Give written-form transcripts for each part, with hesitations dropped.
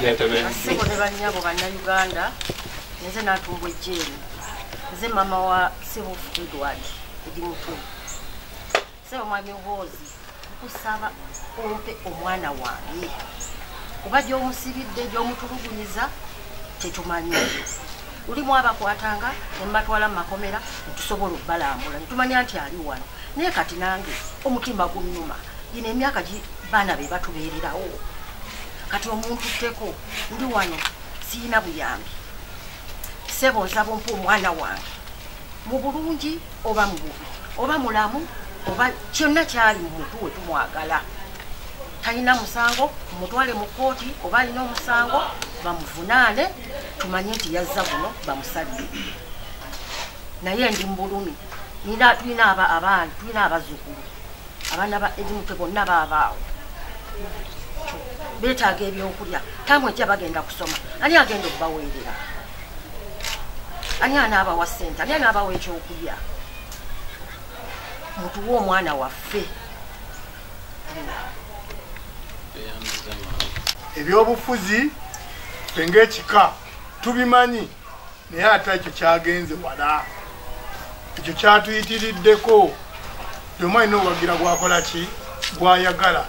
Sebo ne bannyabo bannayuganda nze natumbwa ejjeeni nze mama wa Sebo Edward Edimutwe Sebo mwami Hozi kusaba ompe omwana wange kuba gy'omusibidde gy'omutulugunyiza tetumanyi ulimu abakwatanga ne mbatwala mu makomera tusobola okubalambula netumanya nti ali wano naye kati nange omutima gunnuma ine emyaka baana be batubeererawo kati omuntu tteko ndi wano siina buyambi Sebo nsaba ompa omwana wange mu bulungi oba mu bubi oba mulamu oba kyonna kyali mu mutu we tumwagala talina musango mutwale mu kooti oba alina omusango bamuvunaane tumanye nti yazza buno bamusalire naye ndi mu bulumi tulina abaana tulina abazzukulu abaana ba Edimutwe bonna baabaawo beetaaga ebyokulya tamwe ejja bagenda kusoma ani agenda okubaweerera ani anaabawa ssente ani anaabawa ekyokulya mutuwe omwana waffe ebyobufuzi ng'ekika tubimanyi naye ate ekyo kyagenze wala ekyo kyatuyitiriddeko byoma alina owagira gwakola ki gwayagala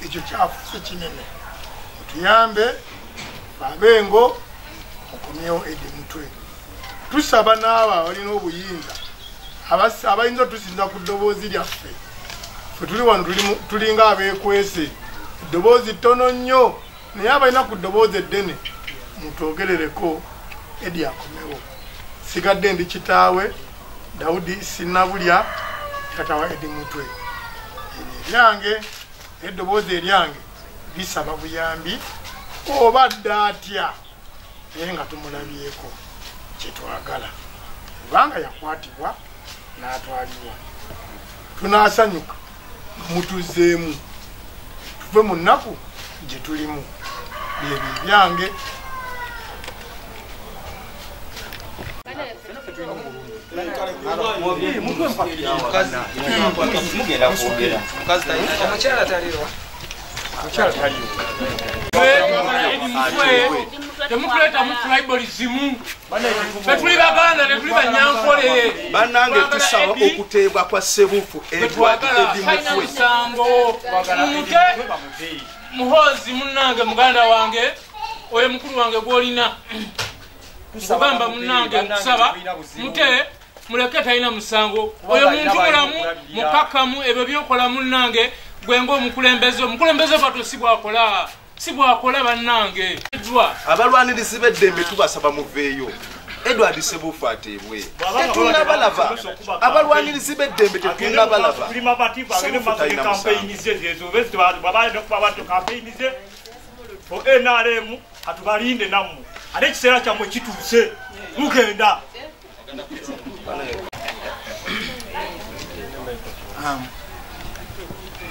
ekyo kyafuuse kinene otuyambe abengo okomyewo Edimutwe tusaba n'abo balina obuyinza abayinza otusinza ku ddoboozi lyaffe fe tuli wano tulinga abeekwese eddoboozi ttono nnyo naye abalina ku ddoboozi eddene mutwogerereko Edi akomewo sigadde ndi kitaawe Daudi Sinabulya tata wa Edimutwe eryange eddoboozi eryange lisaba buyambi oba ddaatya naye nga tumulabyeko kyetwagala kubanga yakwatibwa n'atwalibwa tunaasanyuka mutuzeemu tuve mu nnaku gye tulimu byebyo ebyange temukuleta mu tribalism betuli baganda netuli banyankole bannange tusaba okuteebwa kwa Sebufu Edward Edimutwe Muhozi munnange muganda wange oyo mukulu wange gwolina kugamba munnange nkusaba mute muleke talina musango oyo muntu mulamu mukakamu ebyo byokola munnange gwenga omukulembeze bwatyo si bwakola bannange abalwanirizi b'eddembe tubasaba muveeyo Edward Sebufu ateebwe tetunnabalaba abalwanirizi b'eddembe tetunnabalaba NRM atubalinde nammwe ate ekiseera kyammwe kituuse mugenda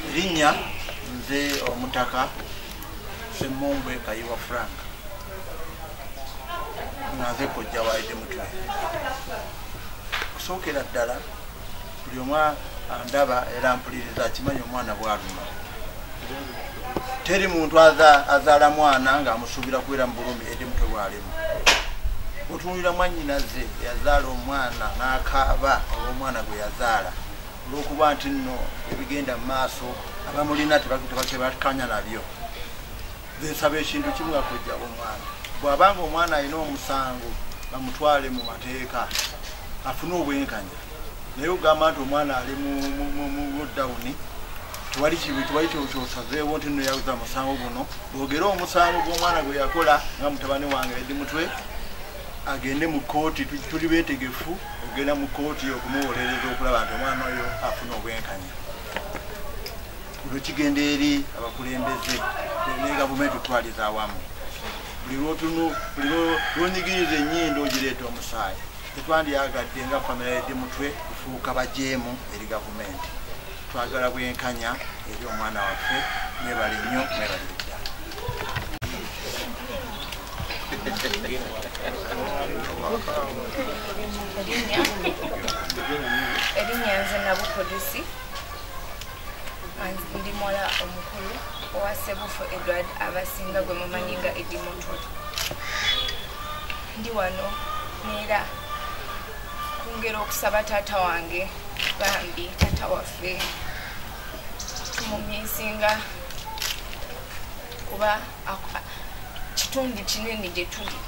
Erinnya nze omutaka Ssemumbwe Kayiwa Frank naze kojja wa Edimutwe kusookera ddala buli omu andaba era mpuliriza akimanyi omwana bw'aluma teri muntu azaala mwana ng'amusuubira kubeera mu bulumi Edimutwe bw'alimu otunuulira mwannyinaze yazaala omwana n'akaaba olw'omwana gwe yazaala olw'okuba nti nno ebigenda mu maaso abamulina tebakanya nabyo nsaba ekintu kimu akujja omwana bw'abanga omwana alina omusango bamutwale mu mateeka afune obwenkanya naye ogamba nti omwana ali mu dawuni tewali kyosazeewo nti nno yawuza musango guno bwogera omusango gw'omwana gwe yakola nga mutabani wange Edimutwe agende mu kooti tuli beetegefu ogenda mu kooti okumuwolereza okulaba nti omwana oyo afuna obwenkanya olwo kigenda eri abakulembeze ne gavumenti okutwaliza awamu buli lwonyigiriza ennyindo ogireeta omusaayi tetwandyagadde nga famire ya Edimutwe kufuuka bajeemu eri gavumenti twagala bwenkanya eri omwana waffe mwebale nnyo mwebalire ddala Erinnya nze Nabukodesi ndi muwala omukulu owa Ssebuufu Edward abasinga gwe mumanyi nga Eddie Mutwe. Ndi wano neera kungera okusaba taata wange bambi taata waffe tumumiisinga kuba kitundu kinene gye tuli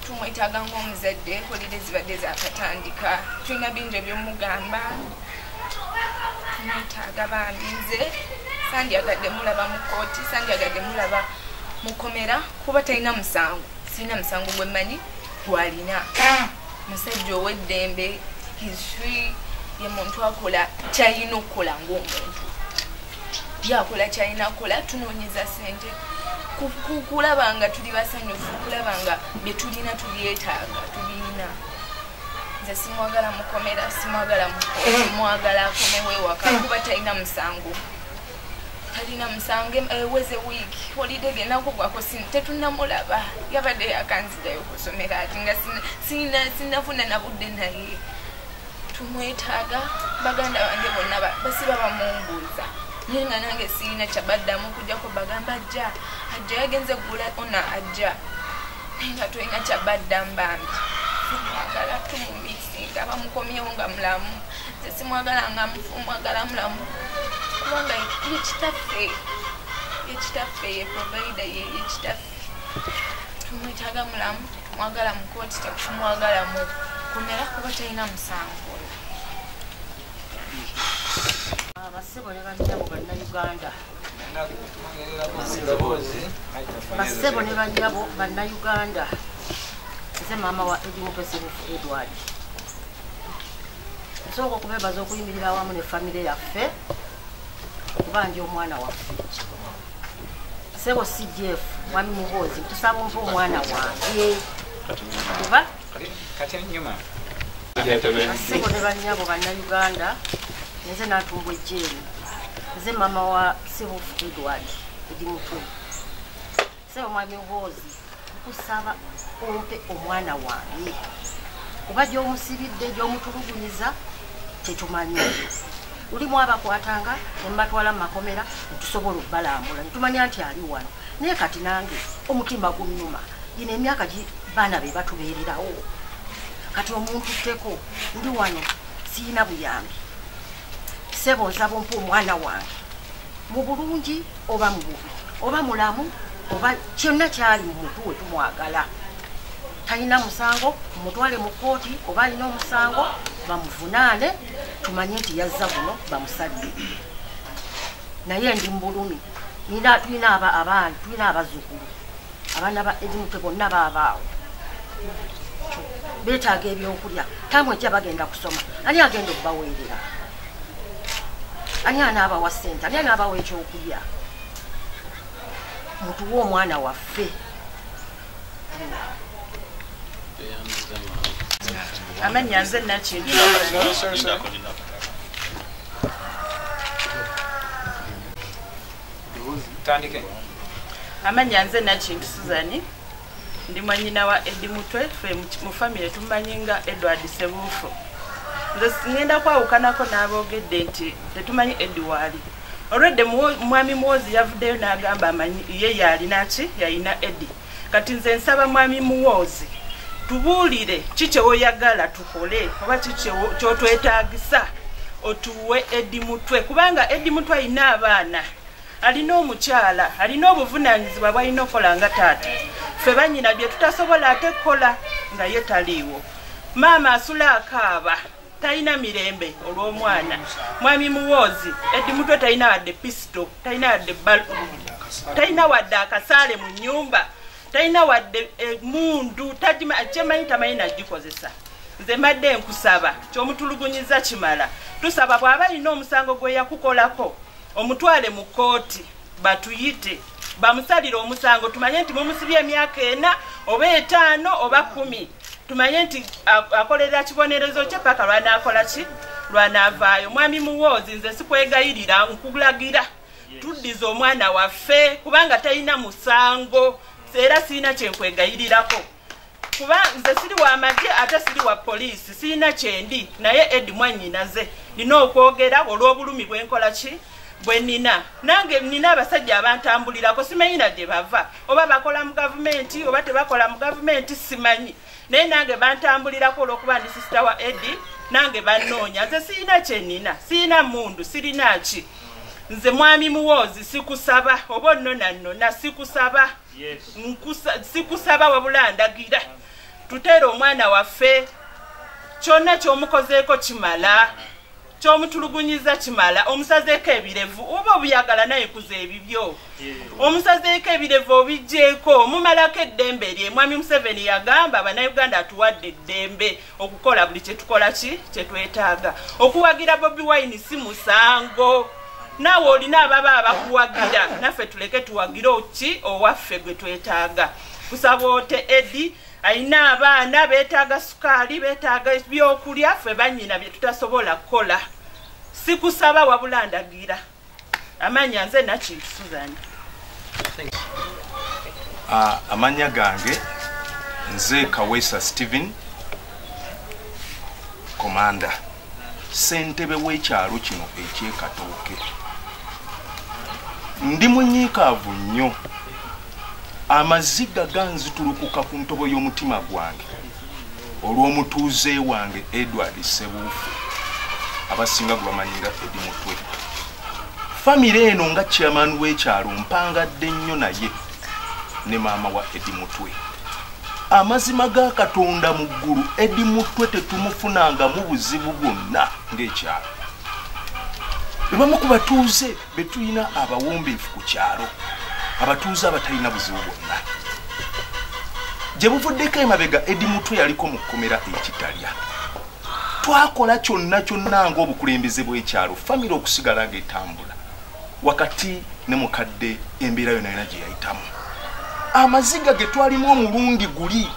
tumwetaaga ng'omuzadde kolire zibadde zaakatandika tulina bingi ebyomugamba tumwetaaga bambi nze sandyagadde mulaba mu kooti sandyagadde mulaba mu komera kuba talina musango sirina musango gwe mmanyi gwalina musajja ow'eddembe history ye muntu akola kyalina okukola ng'omuntu yakola kyalina kukola tunoonyeza ssente kulaba nga tuli basanyufu kulaba nga bye tulina tubyetaaga tubirina nze simwagala mukomera simwagala mukooti mwagala akomewo ewaka kuba talina musango eweze wiiki holiday genako gwako tetunamulaba yabadde yakanzidayo kusomera ati nga sinafuna nabudde naye tumwetaaga baganda bange bonna basiba bamumbuuza naye nga nange sirina kyabaddamu okujjako bagamba ajja yagenze gula ona ajja naye nga tolina kyabaddamu bambi mwagala tumumiisinga bamukomyewo nga mulamu nze simwagala nga mufu mwagala mulamu kubanga yekitaffe ye provider yekitaffe tumwetaaga mulamu tumwagala mu kooti tetumwagala mu komera kuba talina musango. Bassebo ne bannyabo bannayuganda bassebo ne bannyabo bannayuganda nze maama wa Eddie Mutwe Ssebuufu Edward nsooka okubeebaza okuyimirira awamu ne famire yaffe okuba ndi omwana waffe ssebo CGF mwami Muhoozi tusaba ompa omwana wange kuba bassebo ne bannyabo bannayuganda nze natumbwa ejjeeri nze maama wa Ssebuufu Edward Eddie Mutwe ssebo mwami Muhoozi kusaba ompe omwana wange kuba gy'omusibidde gy'omutulugunyiza tetumanyi ulimu abakwatanga nemubatwala mu makomera netusobola okubalambula netumanya nti ali wano naye kati nange omutima gunnuma gino emyaka baana be batubeererawo kati omuntu tteko ndi wano siina buyambi ssebo nsaba ompa omwana wange mu bulungi oba mu bubi oba mulamu oba kyonna kyali mu mutu we tumwagala talina musango mutwale mu kooti oba alina omusango bamuvunaane tumanye nti yazza buno bamusalire naye ndi mu bulumi tulina abaana tulina abazzukulu abaana ba Eddie Mutwe bonna baabaawo beetaaga ebyokulya tamwe ejja bagenda kusoma ani agenda okubaweerera ani anaabawa ssente ani anaabawa ekyokulya mutuwe omwana waffe amanya nze Nakintu amanya nze Nakintu Suzani ndi mwanyina wa Eddie Mutwe ffe mu famire tumumanyi nga Edward Ssebuufu nze ngenda kwawukanako n'aboogedde nti tetumanyi Eddie waali olwedde mwami Muhoozi yavuddeyo n'agamba amanyi ye yalina ki yalina Eddie kati nze nsaba mwami Muhoozi tubuulire ki kyewoyagala tukole oba ki kyotwetaagisa otuwe Eddie Mutwe kubanga Eddie Mutwe alina abaana alina omukyala alina obuvunaanyizibwa bwalina okukola nga taata ffe bannyina bye tutasobola ate kukola nga ye taliiwo maama asula akaaba talina mirembe olw'omwana mwami Muhoozi Eddie Mutwe talina wadde pisito talina wadde talina wadde akasaale mu nnyumba talina wadde mundu kyemanyi tamanyi nagikozesa nze mbadde nkusaba kyomutulugunyiza kimala tusaba bw'aba alina omusango gwe yakukolako omutwale mu kooti batuyite bamusalire omusango tumanye nti mumusibye emyaka 4 oba 5 oba 10 tumanye nti akolera kibonerezo kye paka lwanaakola ki lwanaavaayo mwami Muhoozi nze sikwegayirira nkulagira tuddiza omwana waffe kubanga talina musango era sirina kyenkwegayirirako kuba nze siri wa magye ate siri wa poliisi sirina kyendi naye Eddie mwannyinaze nina okwogera olw'obulumi bwenkola ki bwe nina nange nina abasajja abantambulirako simanyi na gye bava oba bakola mu gavumenti oba tebakola mu gavumenti simanyi naye nange bantambulirako olw'okuba ndi sisita wa Edi nange bannoonya nze sirina kyenina sirina mundu sirina ki nze mwami muwoozi sikusaba oba onnonannona sikusaba sikusaba wabula ndagira tuteera omwana waffe kyonna ky'omukozeeko kimala ky'omutulugunyiza kimala omusazeeko ebirevu oba obuyagala naye kuza ebibyo omusazeeko ebirevu obijjeeko mumalako eddembe lye mwami Museveni yagamba bannayuganda atuwadde eddembe okukola buli kyetukola kyetwetaaga okuwagira Bobi Wine si musango naawe olina ababa abakuwagira naffe tuleke tuwagire ki owaffe gwe twetaaga kusaba ote Edi ayina abaana beetaaga sukaali beetaaga ebyokulya ffe bannyina bye tutasobola kukola sikusaba wabula ndagira amanya nze Nakintu Susan. Amanya gange nze Kaweesa Steven Komanda ssentebe w'ekyalo kino eky'Ekatooke. Ndi munyiikaavu nnyo amaziga ganzitulukuka ku ntobo y'omutima gwange olw'omutuuze wange Edward Ssebuufu abasinga gwe bamanyira Edi Mutwe. Famire eno nga chairman w'ekyalo mpangadde nnyo naye ne maama wa Edi Mutwe. Amazima ga Katonda mu ggulu Edi Mutwe tetumufunanga mu buzibu bwonna ng'ekyalo. Bebamu ku batuuze be tulina abawombeefu ku kyalo abatuuze abatalina buzibu bwonna. Gye buvuddeko emabega Edi Mutwe yaliko mu kkomera ekitalya. Twakola kyonna ng'obukulembeze bw'ekyalo famire okusigala ng'etambula wakati ne mukadde embeera yonna yonna gye yayitamu. Amaziga ge twalimu omulundi guli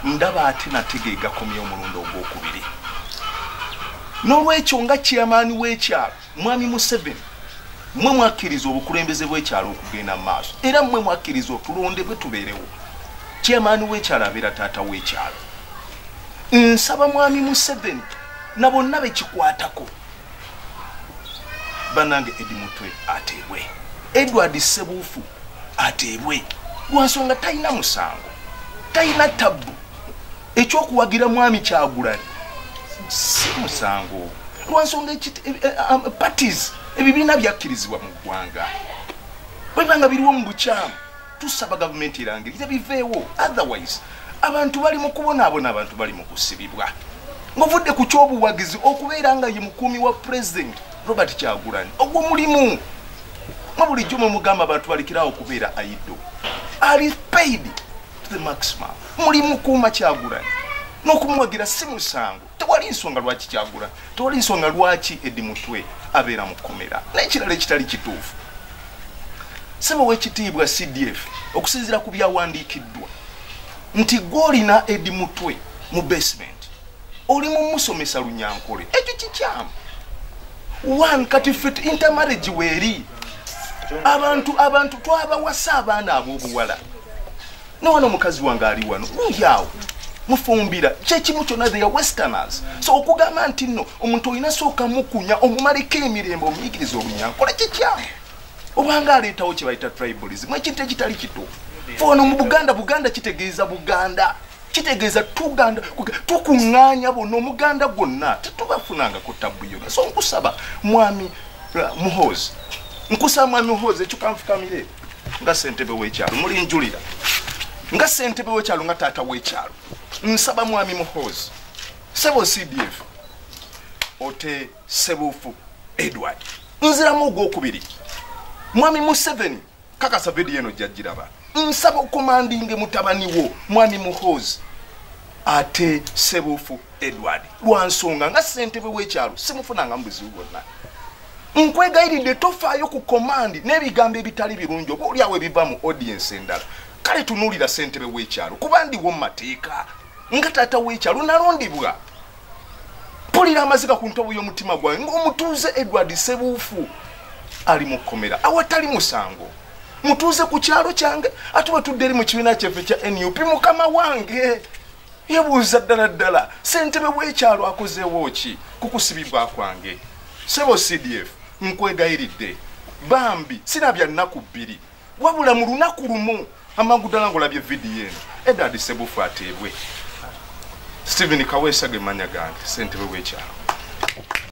ndaba ate nate ge gakomye omulundi ogwokubiri. N'olwekyo nga chairman w'ekyalo mwami Museveni mmwe mwakkiriza obukulembeze bw'ekyalo okugenda mu maaso era mmwe mwakkiriza otulondebwe tubeerewo. Chairman w'ekyalo abeera taata w'ekyalo. Nsaba mwami Museveni na bonna bekikwatako bannange Edi Mutwe ateebwe, Edward Ssebuufu ateebwe lwansonga talina musango talina tabbu. Ekyokuwagira mwami Kyagulanyi si musango lwansonga parties ebibiina byakkirizibwa mu ggwanga bwe banga biriwo mu bukyamu tusaba gavumenti erangirize biveewo otherwise abantu bali mu kubonaabona abantu bali mu kusibibwa ng'ovudde ku ky'obuwagizi okubeera nga ye mukuumi wa president Robert Kyagulanyi ogwo mulimu mu bulijjo mugamba abantu balikirawo okubeera idle ali paid to the maximum mulimu kuuma Kyagulanyi n'okumuwagira si musango. Tewali nsonga lwaki Kyagulanyi tewali nsonga lwaki Edi Mutwe abeera mu kkomera n'ekirala ekitali kituufu. Ssebo w'ekitiibwa CDF okusinziira ku byawandiikiddwa nti gw'olina Edi Mutwe mu basement oli mu musomesa Lunyankole ekyo kikyamu. One kati fit intermarriage weeri abantu twabawasa abaana ab'obuwala n'owana omukazi wange ali wano uyaawo mufumbira kyekimu kyonna they are westerners. So okugamba nti nno omuntu olina sooka mukunya omumaliko emirembe omuyigiriza Olunyankole kikyamu obanga aleetawo kye bayita tribalism ekintu ekitali kituufu. Fono mu Buganda kitegeeza Buganda kitegeeza tuganda tukuŋŋaanya bonna omuganda gwonna tetubafunangako tabbu yonna. So nkusaba mwami Muhoozi nkusaba mwami Muhoozi ekyo kanfukamire nga ssentebe w'ekyalo mulinjulira nga ssentebe w'ekyalo nga taata w'ekyalo nsaba mwami Muhoozi Ssebo CDF ote Ssebuufu Edward nziramu ogwokubiri mwami Museveni kakasa video eno jjagiraba nsaba okomandinge mutabani wo mwami Muhoozi ate Ssebuufu Edward lwansonga nga ssentebe w'ekyalo simufunanga mu buzibu bwonna. Nkwegayiridde tofaayo ku komandi n'ebigambo ebitali birungi oba oliawo ebiva mu audience endala. Kale tunuulira ssentebe w'ekyalo kuba ndiwo mu mateeka nga taata w'ekyalo nalondibwa. Pulira amaziga ku ntobo y'omutima gwange ng'omutuuze Edward Ssebuufu ali mu kkomera awatali musango. Mutuuze ku kyalo kyange ate batudde eri mu kibiina kyaffe kya NUP mukama wange yebuuza ddala ssentebe w'ekyalo akozeewo ki kukusibibwa kwange. Ssebo CDF nkwegayiridde bambi sirabya nnaku bbiri wabula mu lunaku lumu amangu ddala ng'olabye vidiyo eno Edward Ssebuufu ateebwe. Stephen Kaweesa ge mannya gange ssentebe w'ekyalo.